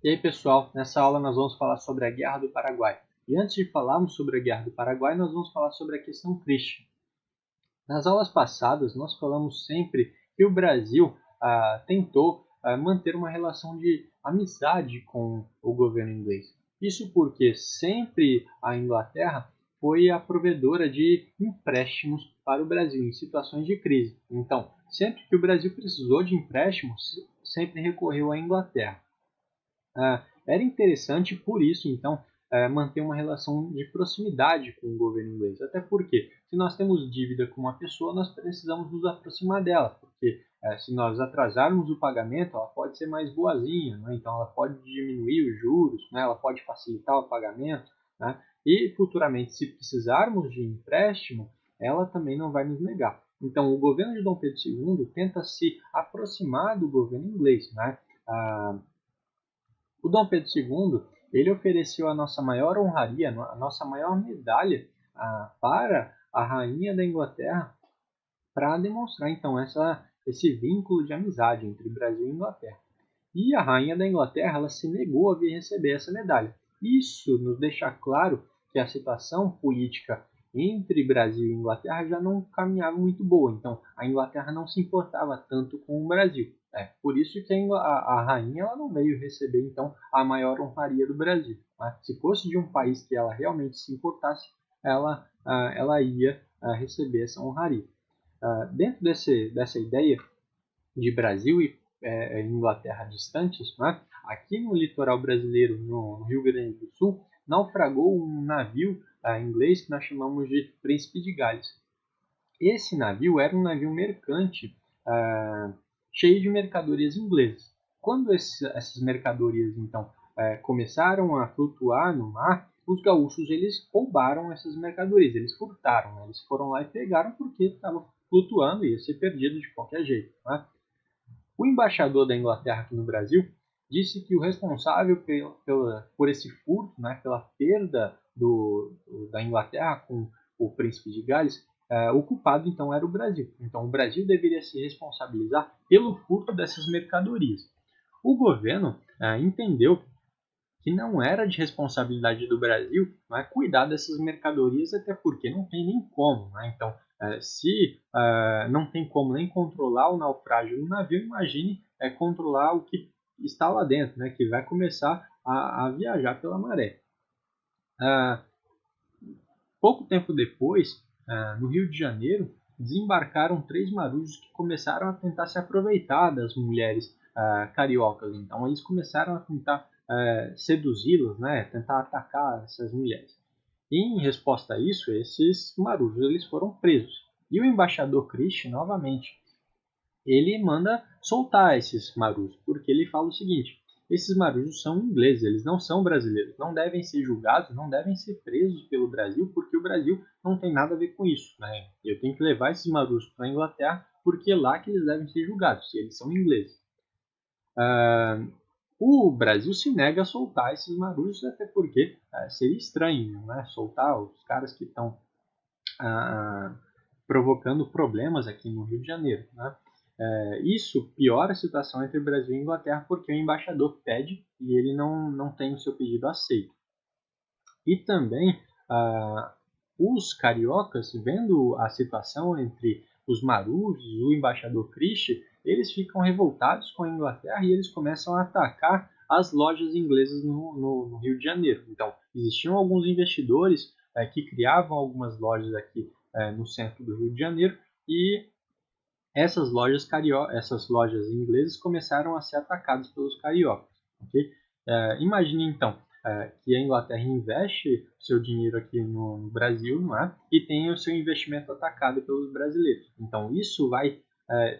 E aí, pessoal, nessa aula nós vamos falar sobre a Guerra do Paraguai. E antes de falarmos sobre a Guerra do Paraguai, nós vamos falar sobre a questão Christian. Nas aulas passadas, nós falamos sempre que o Brasil tentou manter uma relação de amizade com o governo inglês. Isso porque sempre a Inglaterra foi a provedora de empréstimos para o Brasil em situações de crise. Então, sempre que o Brasil precisou de empréstimos, sempre recorreu à Inglaterra. Era interessante, por isso, então, manter uma relação de proximidade com o governo inglês. Até porque, se nós temos dívida com uma pessoa, nós precisamos nos aproximar dela, porque se nós atrasarmos o pagamento, ela pode ser mais boazinha, né? Então ela pode diminuir os juros, né? Ela pode facilitar o pagamento, né? E futuramente, se precisarmos de empréstimo, ela também não vai nos negar. Então, o governo de Dom Pedro II tenta se aproximar do governo inglês, né? O Dom Pedro II, ele ofereceu a nossa maior honraria, a nossa maior medalha para a rainha da Inglaterra, para demonstrar então esse vínculo de amizade entre Brasil e Inglaterra. E a rainha da Inglaterra, ela se negou a vir receber essa medalha. Isso nos deixa claro que a situação política entre Brasil e Inglaterra já não caminhava muito boa. Então, a Inglaterra não se importava tanto com o Brasil. Por isso que a rainha ela não veio receber então a maior honraria do Brasil. Né? Se fosse de um país que ela realmente se importasse, ela ia receber essa honraria. Dentro dessa ideia de Brasil e Inglaterra distantes, né? Aqui no litoral brasileiro, no Rio Grande do Sul, naufragou um navio inglês que nós chamamos de Príncipe de Gales. Esse navio era um navio mercante cheio de mercadorias inglesas. Quando essas mercadorias então começaram a flutuar no mar, os gaúchos eles roubaram essas mercadorias, eles furtaram, né? Eles foram lá e pegaram porque estava flutuando e ia ser perdido de qualquer jeito. Né? O embaixador da Inglaterra aqui no Brasil disse que o responsável por esse furto, né, pela perda da Inglaterra com o príncipe de Gales, o culpado então era o Brasil. Então o Brasil deveria se responsabilizar pelo furto dessas mercadorias. O governo entendeu que não era de responsabilidade do Brasil, né, cuidar dessas mercadorias, até porque não tem nem como. Né? Então, se não tem como nem controlar o naufrágio do navio, imagine controlar o que está lá dentro, né, que vai começar a viajar pela maré. Pouco tempo depois, no Rio de Janeiro, desembarcaram 3 marujos que começaram a tentar se aproveitar das mulheres cariocas. Então, eles começaram a tentar seduzi-las, né, tentar atacar essas mulheres. E, em resposta a isso, esses marujos eles foram presos. E o embaixador Christian, novamente, ele manda soltar esses marujos, porque ele fala o seguinte: esses marujos são ingleses, eles não são brasileiros, não devem ser julgados, não devem ser presos pelo Brasil, porque o Brasil não tem nada a ver com isso. Né? Eu tenho que levar esses marujos para a Inglaterra, porque é lá que eles devem ser julgados, se eles são ingleses. O Brasil se nega a soltar esses marujos, até porque seria estranho, né? Soltar os caras que estão provocando problemas aqui no Rio de Janeiro. Né? Isso piora a situação entre Brasil e Inglaterra, porque o embaixador pede e ele não tem o seu pedido aceito. E também os cariocas, vendo a situação entre os marujos e o embaixador Christian, eles ficam revoltados com a Inglaterra e eles começam a atacar as lojas inglesas no Rio de Janeiro. Então, existiam alguns investidores que criavam algumas lojas aqui no centro do Rio de Janeiro e essas lojas inglesas começaram a ser atacadas pelos cariocas. Okay? Imagine então que a Inglaterra investe seu dinheiro aqui no Brasil, não é? E tem o seu investimento atacado pelos brasileiros. Então isso vai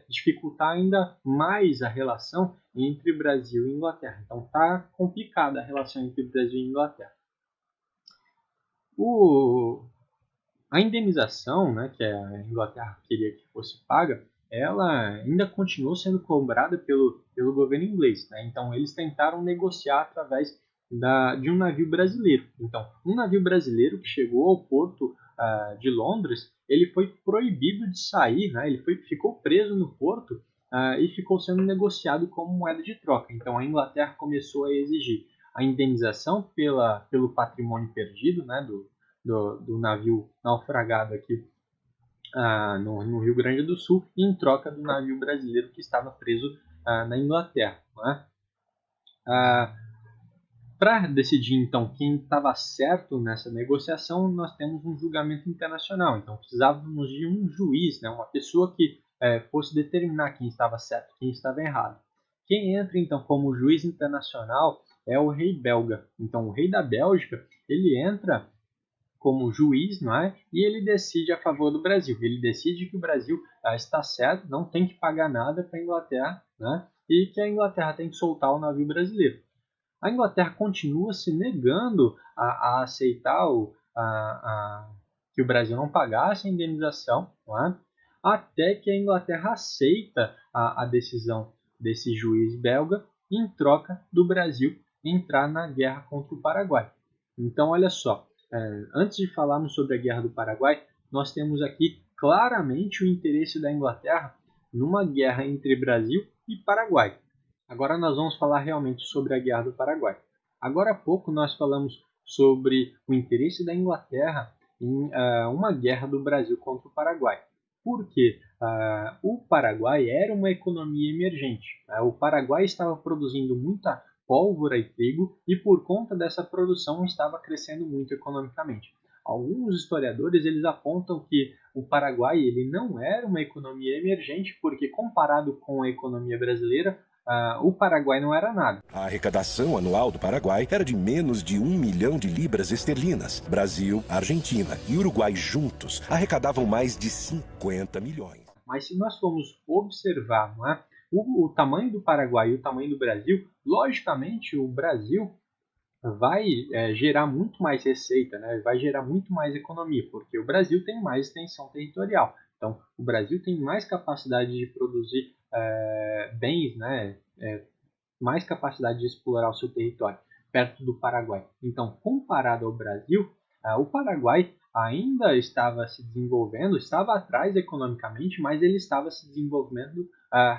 dificultar ainda mais a relação entre Brasil e Inglaterra. Então está complicada a relação entre Brasil e Inglaterra. A indenização, né, que a Inglaterra queria que fosse paga, ela ainda continuou sendo cobrada pelo governo inglês. Né? Então, eles tentaram negociar através de um navio brasileiro. Então, um navio brasileiro que chegou ao porto de Londres, ele foi proibido de sair, né? Ele ficou preso no porto e ficou sendo negociado como moeda de troca. Então a Inglaterra começou a exigir a indenização pelo patrimônio perdido, né, do navio naufragado aqui no Rio Grande do Sul, em troca do navio brasileiro que estava preso na Inglaterra. Né? Para decidir, então, quem estava certo nessa negociação, nós temos um julgamento internacional. Então, precisávamos de um juiz, né, uma pessoa que fosse determinar quem estava certo, quem estava errado. Quem entra, então, como juiz internacional é o rei belga. Então, o rei da Bélgica, ele entra como juiz, não é? E ele decide a favor do Brasil. Ele decide que o Brasil está certo, não tem que pagar nada para a Inglaterra, né? E que a Inglaterra tem que soltar o navio brasileiro. A Inglaterra continua se negando a aceitar que o Brasil não pagasse a indenização, não é? Até que a Inglaterra aceita a decisão desse juiz belga em troca do Brasil entrar na guerra contra o Paraguai. Então, olha só, antes de falarmos sobre a Guerra do Paraguai, nós temos aqui claramente o interesse da Inglaterra numa guerra entre Brasil e Paraguai. Agora nós vamos falar realmente sobre a Guerra do Paraguai. Agora há pouco nós falamos sobre o interesse da Inglaterra em uma guerra do Brasil contra o Paraguai. Porque o Paraguai era uma economia emergente. O Paraguai estava produzindo muita pólvora e trigo e por conta dessa produção estava crescendo muito economicamente. Alguns historiadores eles apontam que o Paraguai ele não era uma economia emergente porque comparado com a economia brasileira, o Paraguai não era nada. A arrecadação anual do Paraguai era de menos de 1 milhão de libras esterlinas. Brasil, Argentina e Uruguai juntos arrecadavam mais de 50 milhões. Mas se nós formos observar, não é, o tamanho do Paraguai e o tamanho do Brasil, logicamente o Brasil vai gerar muito mais receita, né? Vai gerar muito mais economia, porque o Brasil tem mais extensão territorial. Então, o Brasil tem mais capacidade de produzir bens, né? Mais capacidade de explorar o seu território, perto do Paraguai. Então, comparado ao Brasil, o Paraguai ainda estava se desenvolvendo, estava atrás economicamente, mas ele estava se desenvolvendo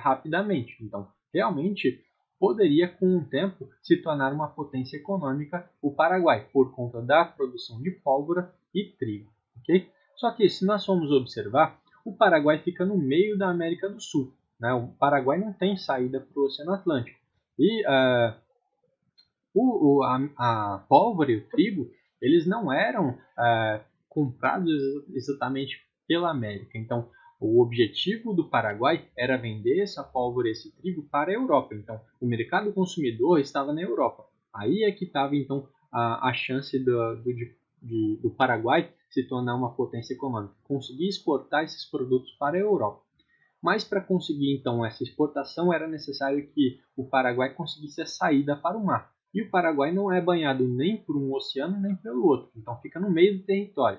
rapidamente. Então, realmente, poderia, com o tempo, se tornar uma potência econômica o Paraguai, por conta da produção de pólvora e trigo. Okay? Só que, se nós formos observar, o Paraguai fica no meio da América do Sul. Né? O Paraguai não tem saída para o Oceano Atlântico. E a pólvora e o trigo, eles não eram comprados exatamente pela América. Então, o objetivo do Paraguai era vender essa pólvora e esse trigo para a Europa. Então, o consumidor estava na Europa. Aí é que estava, então, a chance do Paraguai se tornar uma potência econômica. Conseguir exportar esses produtos para a Europa. Mas para conseguir, então, essa exportação, era necessário que o Paraguai conseguisse a saída para o mar. E o Paraguai não é banhado nem por um oceano, nem pelo outro. Então, fica no meio do território.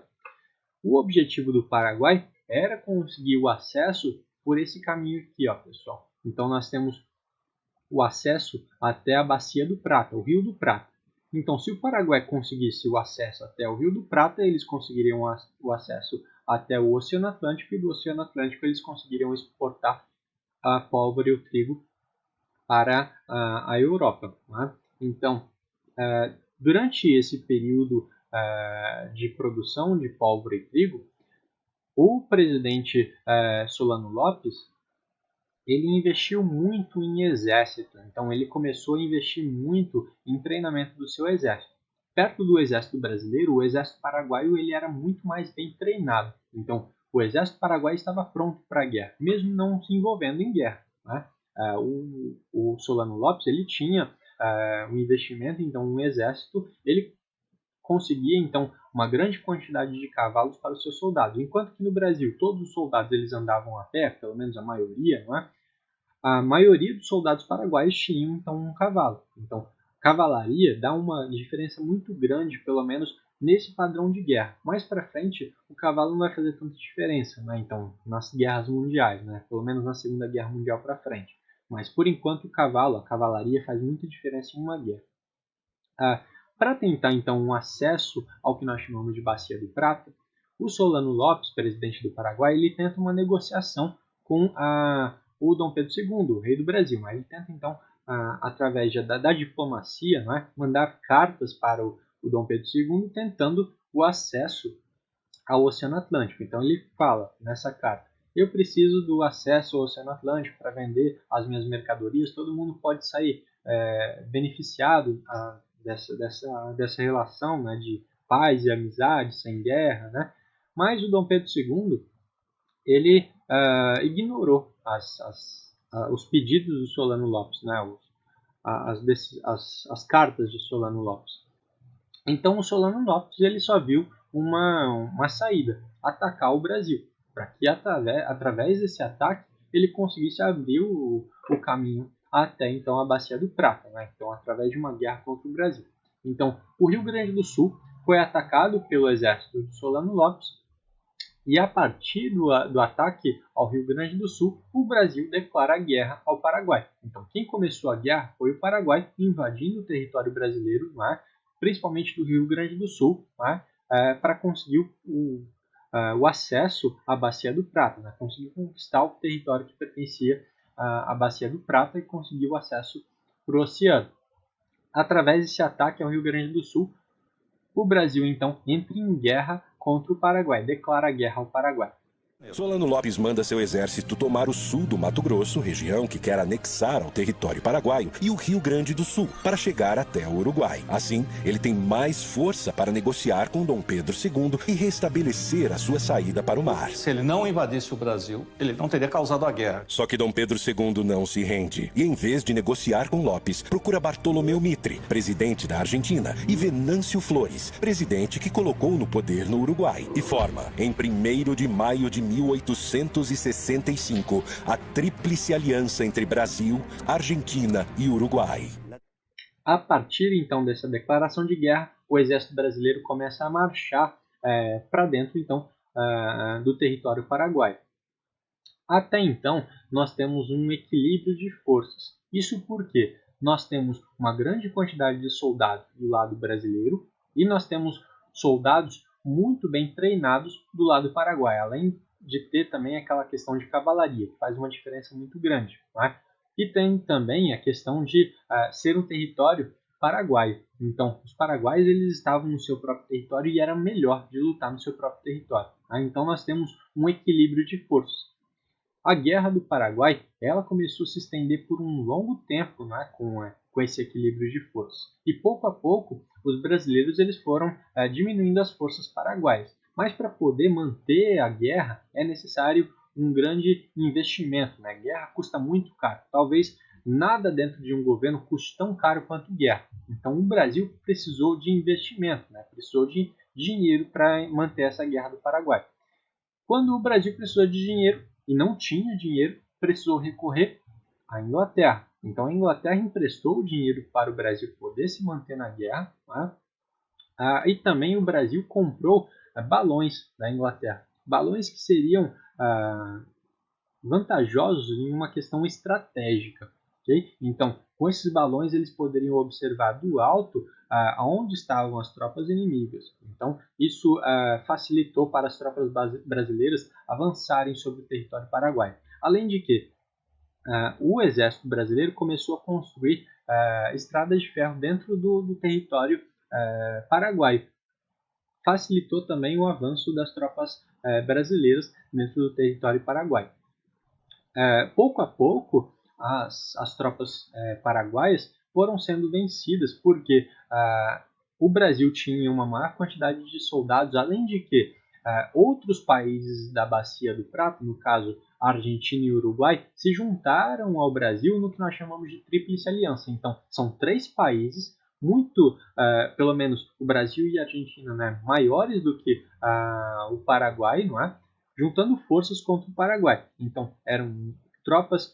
O objetivo do Paraguai era conseguir o acesso por esse caminho aqui, ó, pessoal. Então, nós temos o acesso até a Bacia do Prata, o Rio do Prata. Então, se o Paraguai conseguisse o acesso até o Rio do Prata, eles conseguiriam o acesso até o Oceano Atlântico, e do Oceano Atlântico eles conseguiriam exportar a pólvora e o trigo para a Europa. Né? Então, durante esse período de produção de pólvora e trigo, o presidente Solano Lopes ele investiu muito em exército. Então, ele começou a investir muito em treinamento do seu exército. Perto do exército brasileiro, o exército paraguaio ele era muito mais bem treinado. Então, o exército paraguaio estava pronto para a guerra, mesmo não se envolvendo em guerra. Né? O Solano Lopes ele tinha um investimento, então um exército, ele conseguia então uma grande quantidade de cavalos para os seus soldados. Enquanto que no Brasil todos os soldados eles andavam a pé, pelo menos a maioria, não é? A maioria dos soldados paraguaios tinham então um cavalo. Então, cavalaria dá uma diferença muito grande, pelo menos nesse padrão de guerra. Mais para frente, o cavalo não vai fazer tanta diferença, né? Então, nas guerras mundiais, né? Pelo menos na Segunda Guerra Mundial para frente. Mas por enquanto, a cavalaria faz muita diferença em uma guerra. Para tentar então um acesso ao que nós chamamos de Bacia do Prata, o Solano Lopes, presidente do Paraguai, ele tenta uma negociação com o Dom Pedro II, o rei do Brasil. Mas ele tenta, então, através da diplomacia, não é? Mandar cartas para o Dom Pedro II, tentando o acesso ao Oceano Atlântico. Então ele fala nessa carta: eu preciso do acesso ao Oceano Atlântico para vender as minhas mercadorias, todo mundo pode sair beneficiado dessa relação, né, de paz e amizade, sem guerra, né? Mas o Dom Pedro II, ele ignorou os pedidos do Solano Lopes, né, as cartas de Solano Lopes. Então o Solano Lopes ele só viu uma saída: atacar o Brasil, para que através desse ataque ele conseguisse abrir o caminho até então a Bacia do Prata, né? Então, através de uma guerra contra o Brasil. Então, o Rio Grande do Sul foi atacado pelo exército de Solano Lopes, e a partir do ataque ao Rio Grande do Sul, o Brasil declara guerra ao Paraguai. Então, quem começou a guerra foi o Paraguai, invadindo o território brasileiro, né, principalmente do Rio Grande do Sul, né, para conseguir o acesso à Bacia do Prata, né, conseguir conquistar o território que pertencia à Bacia do Prata e conseguir o acesso para o oceano. Através desse ataque ao Rio Grande do Sul, o Brasil, então, entra em guerra contra o Paraguai, declara guerra ao Paraguai. Solano Lopes manda seu exército tomar o sul do Mato Grosso, região que quer anexar ao território paraguaio, e o Rio Grande do Sul, para chegar até o Uruguai. Assim, ele tem mais força para negociar com Dom Pedro II e restabelecer a sua saída para o mar. Se ele não invadisse o Brasil, ele não teria causado a guerra. Só que Dom Pedro II não se rende e, em vez de negociar com Lopes, procura Bartolomeu Mitre, presidente da Argentina, e Venâncio Flores, presidente que colocou no poder no Uruguai, e forma, em 1º de maio de 1865, a Tríplice Aliança entre Brasil, Argentina e Uruguai. A partir, então, dessa declaração de guerra, o exército brasileiro começa a marchar para dentro, então, do território paraguaio. Até então, nós temos um equilíbrio de forças. Isso porque nós temos uma grande quantidade de soldados do lado brasileiro e nós temos soldados muito bem treinados do lado paraguaio, além de ter também aquela questão de cavalaria, que faz uma diferença muito grande. Né? E tem também a questão de ser um território paraguaio. Então, os paraguaios eles estavam no seu próprio território e era melhor de lutar no seu próprio território. Né? Então, nós temos um equilíbrio de forças. A Guerra do Paraguai ela começou a se estender por um longo tempo, né, com esse equilíbrio de forças. E pouco a pouco, os brasileiros eles foram diminuindo as forças paraguaias. Mas para poder manter a guerra é necessário um grande investimento. Né? A guerra custa muito caro. Talvez nada dentro de um governo custe tão caro quanto guerra. Então o Brasil precisou de investimento, né? Precisou de dinheiro para manter essa Guerra do Paraguai. Quando o Brasil precisou de dinheiro e não tinha dinheiro, precisou recorrer à Inglaterra. Então a Inglaterra emprestou o dinheiro para o Brasil poder se manter na guerra, né? E também o Brasil comprou balões da Inglaterra. Balões que seriam vantajosos em uma questão estratégica. Okay? Então, com esses balões, eles poderiam observar do alto aonde estavam as tropas inimigas. Então, isso facilitou para as tropas brasileiras avançarem sobre o território paraguaio. Além de que o exército brasileiro começou a construir estradas de ferro dentro do território paraguaio. Facilitou também o avanço das tropas brasileiras dentro do território paraguaio. Pouco a pouco, as tropas paraguaias foram sendo vencidas, porque o Brasil tinha uma maior quantidade de soldados, além de que outros países da Bacia do Prata, no caso Argentina e Uruguai, se juntaram ao Brasil no que nós chamamos de Tríplice Aliança. Então, são 3 países, muito, pelo menos o Brasil e a Argentina, né, maiores do que o Paraguai, não é? Juntando forças contra o Paraguai. Então, eram tropas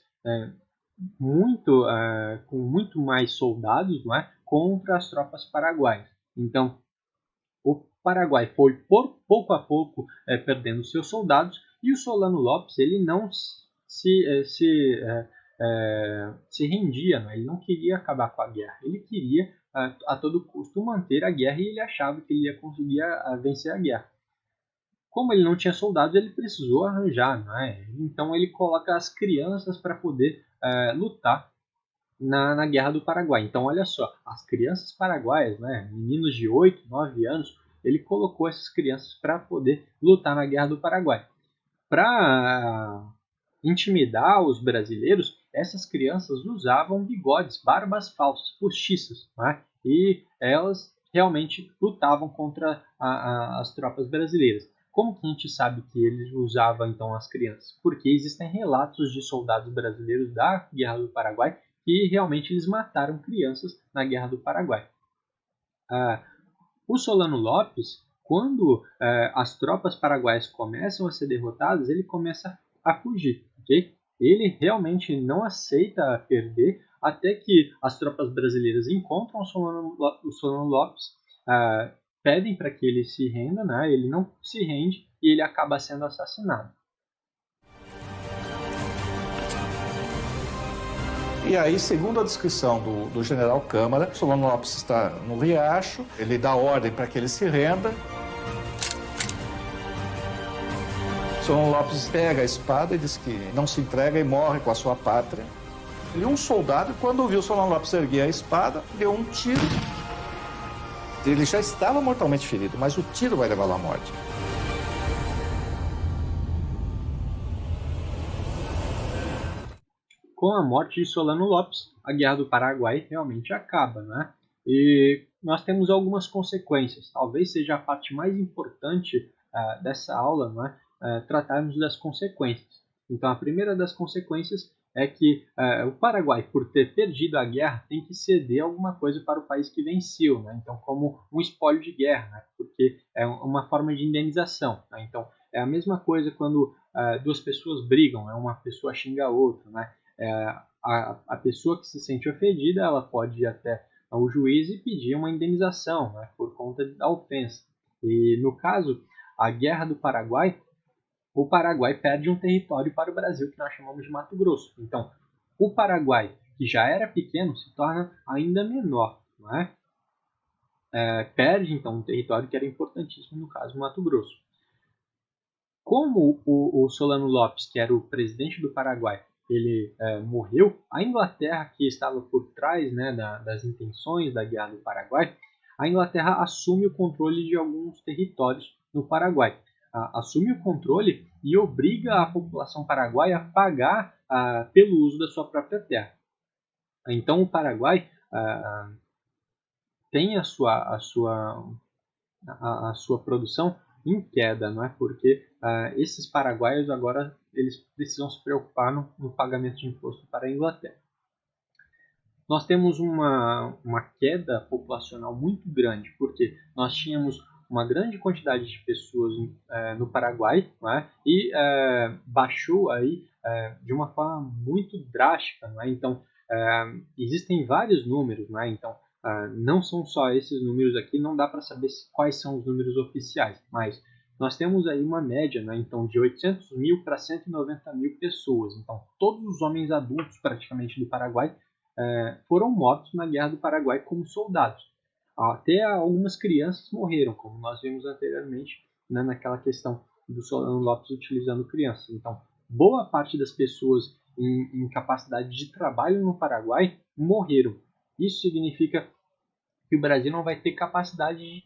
com muito mais soldados, não é? Contra as tropas paraguaias. Então, o Paraguai foi pouco a pouco perdendo seus soldados e o Solano Lopes ele não se rendia, né? Ele não queria acabar com a guerra, ele queria a todo custo manter a guerra e ele achava que ele ia conseguir vencer a guerra. Como ele não tinha soldados, ele precisou arranjar, né? Então ele coloca as crianças para poder lutar na Guerra do Paraguai. Então olha só, as crianças paraguaias, né, meninos de 8, 9 anos, ele colocou essas crianças para poder lutar na Guerra do Paraguai. Para intimidar os brasileiros, essas crianças usavam bigodes, barbas falsas, postiças, né? E elas realmente lutavam contra as tropas brasileiras. Como que a gente sabe que eles usavam então as crianças? Porque existem relatos de soldados brasileiros da Guerra do Paraguai que realmente eles mataram crianças na Guerra do Paraguai. O Solano Lopes, quando as tropas paraguaias começam a ser derrotadas, ele começa a fugir, ok? Ele realmente não aceita perder até que as tropas brasileiras encontram o Solano Lopes, pedem para que ele se renda, né? Ele não se rende e ele acaba sendo assassinado. E aí, segundo a descrição do general Câmara, Solano Lopes está no riacho, ele dá ordem para que ele se renda. Solano Lopes pega a espada e diz que não se entrega e morre com a sua pátria. E um soldado, quando viu Solano Lopes erguer a espada, deu um tiro. Ele já estava mortalmente ferido, mas o tiro vai levá-lo à morte. Com a morte de Solano Lopes, a Guerra do Paraguai realmente acaba, né? E nós temos algumas consequências. Talvez seja a parte mais importante dessa aula, né? Tratarmos das consequências. Então, a primeira das consequências é que o Paraguai, por ter perdido a guerra, tem que ceder alguma coisa para o país que venceu, né? Então, como um espólio de guerra, né? Porque é uma forma de indenização, né? Então, é a mesma coisa quando duas pessoas brigam, né? Uma pessoa xinga a outra, né? A pessoa que se sente ofendida, ela pode ir até ao juiz e pedir uma indenização, né, por conta da ofensa. E no caso, a Guerra do Paraguai, o Paraguai perde um território para o Brasil que nós chamamos de Mato Grosso. Então, o Paraguai, que já era pequeno, se torna ainda menor, não é? Perde então um território que era importantíssimo, no caso, Mato Grosso. Como o Solano Lopes, que era o presidente do Paraguai, ele morreu, a Inglaterra, que estava por trás, né, das intenções da Guerra do Paraguai, a Inglaterra assume o controle de alguns territórios no Paraguai. Assume o controle e obriga a população paraguaia a pagar pelo uso da sua própria terra. Então o Paraguai tem a sua produção em queda, não é? Porque esses paraguaios agora eles precisam se preocupar no pagamento de imposto para a Inglaterra. Nós temos uma queda populacional muito grande, porque nós tínhamos uma grande quantidade de pessoas no Paraguai, não é? E baixou aí de uma forma muito drástica, não é? Então existem vários números, não é? Então não são só esses números aqui, não dá para saber quais são os números oficiais, mas nós temos aí uma média, né, então, de 800 mil para 190 mil pessoas. Então, todos os homens adultos praticamente do Paraguai foram mortos na Guerra do Paraguai como soldados. Até algumas crianças morreram, como nós vimos anteriormente, né, naquela questão do Solano Lopes utilizando crianças. Então, boa parte das pessoas em capacidade de trabalho no Paraguai morreram. Isso significa que o Brasil não vai ter capacidade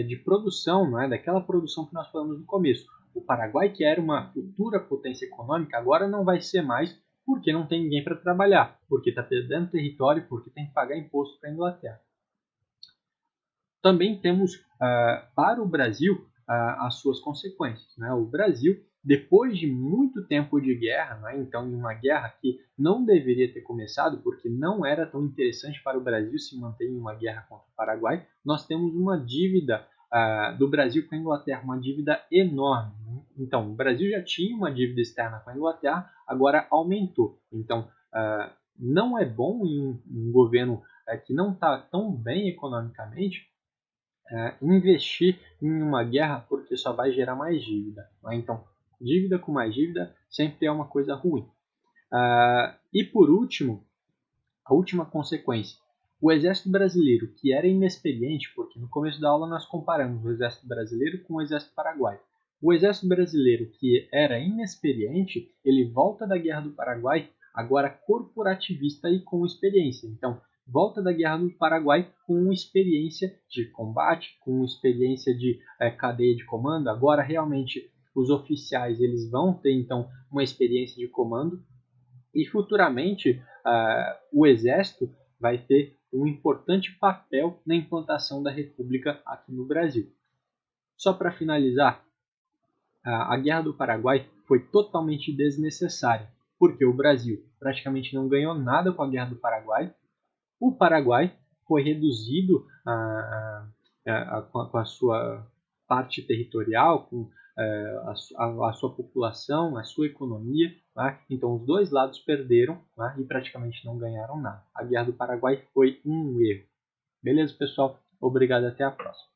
de produção, não é? Daquela produção que nós falamos no começo. O Paraguai, que era uma futura potência econômica, agora não vai ser mais porque não tem ninguém para trabalhar, porque está perdendo território, porque tem que pagar imposto para a Inglaterra. Também temos para o Brasil as suas consequências, né? O Brasil, depois de muito tempo de guerra, né? Então, em uma guerra que não deveria ter começado, porque não era tão interessante para o Brasil se manter em uma guerra contra o Paraguai, nós temos uma dívida do Brasil com a Inglaterra, uma dívida enorme. Então, o Brasil já tinha uma dívida externa com a Inglaterra, agora aumentou. Então, não é bom em um governo que não está tão bem economicamente investir em uma guerra, porque só vai gerar mais dívida. Né? Então, dívida com mais dívida sempre é uma coisa ruim. E por último, a última consequência. O exército brasileiro, que era inexperiente, porque no começo da aula nós comparamos o exército brasileiro com o exército paraguaio. O exército brasileiro, que era inexperiente, ele volta da Guerra do Paraguai agora corporativista e com experiência. Então, volta da Guerra do Paraguai com experiência de combate, com experiência de cadeia de comando. Agora, realmente, os oficiais eles vão ter, então, uma experiência de comando. E, futuramente, o Exército vai ter um importante papel na implantação da República aqui no Brasil. Só para finalizar, a Guerra do Paraguai foi totalmente desnecessária, porque o Brasil praticamente não ganhou nada com a Guerra do Paraguai. O Paraguai foi reduzido com a sua parte territorial, com a sua população, a sua economia. Né? Então, os dois lados perderam, né? E praticamente não ganharam nada. A Guerra do Paraguai foi um erro. Beleza, pessoal? Obrigado, até a próxima.